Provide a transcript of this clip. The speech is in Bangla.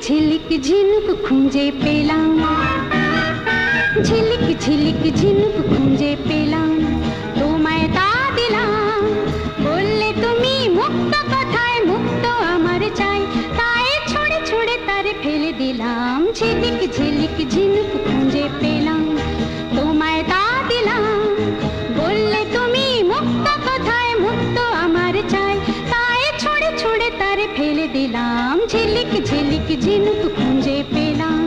ঝিলিক ঝিনুক খুঁজে পেলাম, ঝিলিক ঝিলিক ঝিনুক খুঁজে পেলাম, তোমায় তা দিলাম। বললে তুমি মুক্ত কথায় মুক্ত আমার চাই, তাই ছুঁড়ে ছুঁড়ে তারে ফেলে দিলাম। ঝিলিক ঝিলিক ঝিনুক খুঁজে পেলাম, তোমায় তা দিলাম। বললে তুমি মুক্ত কথায় মুক্ত আমার চাই, তাই ছুঁড়ে ছুঁড়ে তারে ফেলে দিলাম। ঝিলিক ঝিলিক ঝিনুক খুঁজে পেলাম।